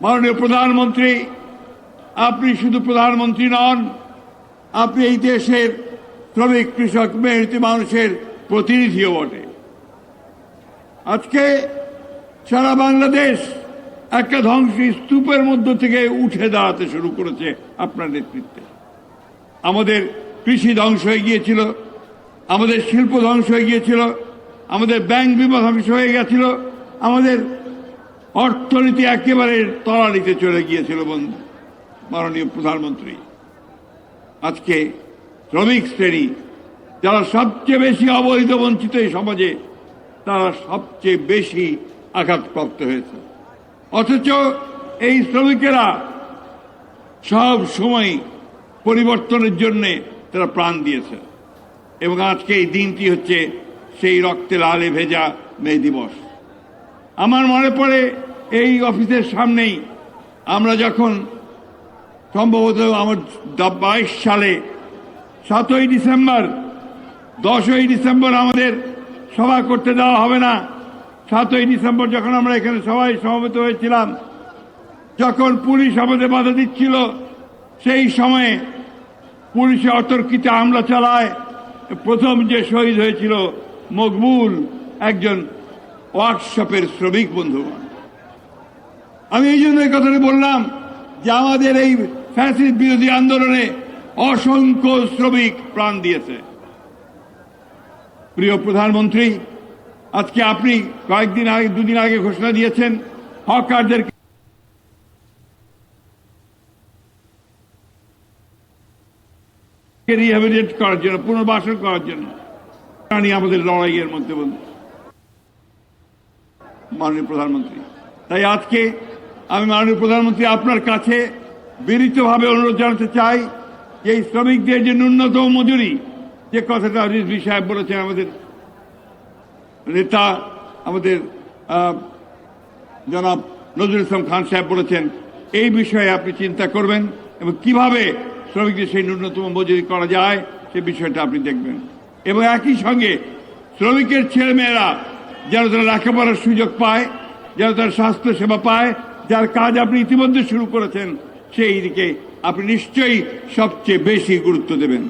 মাননীয় প্রধানমন্ত্রী, আপনি শুধু প্রধানমন্ত্রী নন, আপনি এই দেশের শ্রমিক কৃষক মেহনতি মানুষের প্রতিনিধিও বটে। আজকে সারা বাংলাদেশ একটা ধ্বংসী স্তূপের মধ্য থেকে উঠে দাঁড়াতে শুরু করেছে আপনার নেতৃত্বে। আমাদের কৃষি ধ্বংস হয়ে গিয়েছিল, আমাদের শিল্প ধ্বংস হয়ে গিয়েছিল, আমাদের ব্যাংক বিমা ধ্বংস হয়ে গেছিল, আমাদের অর্থনীতি একেবারে তলানিতে চলে গিয়েছিল। বন্ধু মাননীয় প্রধানমন্ত্রী, আজকে শ্রমিক শ্রেণী যারা সবচেয়ে বেশি অবৈধ বঞ্চিত এই সমাজে, তারা সবচেয়ে বেশি আঘাতপ্রাপ্ত হয়েছে। অথচ এই শ্রমিকেরা সব সময় পরিবর্তনের জন্য তারা প্রাণ দিয়েছে, এবং আজকে এই দিনটি হচ্ছে সেই রক্তে লালে ভেজা মে দিবস। আমার মনে পড়ে এই অফিসের সামনেই আমরা যখন সম্ভবত আমার 22 সালে 7ই ডিসেম্বর 10ই ডিসেম্বর আমাদের সভা করতে দেওয়া হবে না, 7ই ডিসেম্বর যখন আমরা এখানে সবাই সমবেত হয়েছিলাম, যখন পুলিশ আমাদের বাধা দিচ্ছিল, সেই সময়ে পুলিশে অতর্কিত হামলা চালায়। প্রথম যে শহীদ হয়েছিল মকবুল, একজন ওয়ার্কশপের শ্রমিক বন্ধুগণ। আমি এই জন্য এই কথাটা বললাম যে আমাদের এই ফ্যাসিস্ট বিরোধী আন্দোলনে অসংখ্য শ্রমিক প্রাণ দিয়েছে। প্রিয় প্রধানমন্ত্রী, আজকে আপনি কয়েকদিন আগে, 2 দিন আগে ঘোষণা দিয়েছেন হকারদের রিহ্যাবিলিটেট করার জন্য, পুনর্বাসন করার জন্য। আমাদের লড়াইয়ের মধ্যে বন্ধু মাননীয় প্রধানমন্ত্রী, তাই আজকে আমি মাননীয় প্রধানমন্ত্রী আপনার কাছে বিনীতভাবে অনুরোধ জানাতে চাই যে এই শ্রমিকদের যে ন্যূনতম মজুরি, যে কথাটা রিজভী সাহেব বলেছেন, আমাদের নেতা আমাদের জনাব নজরুল ইসলাম খান সাহেব বলেছেন, এই বিষয়ে আপনি চিন্তা করবেন এবং কিভাবে শ্রমিকদের সেই ন্যূনতম মজুরি করা যায় সে বিষয়টা আপনি দেখবেন। এবং একই সঙ্গে শ্রমিকের ছেলেমেয়েরা যেন তারা লেখাপড়ার সুযোগ পায়, যেন তারা স্বাস্থ্য সেবা পায়, যার কাজ আপনি ইতিমধ্যে শুরু করেছেন, সেই দিকে আপনি নিশ্চয়ই সবচেয়ে বেশি গুরুত্ব দেবেন।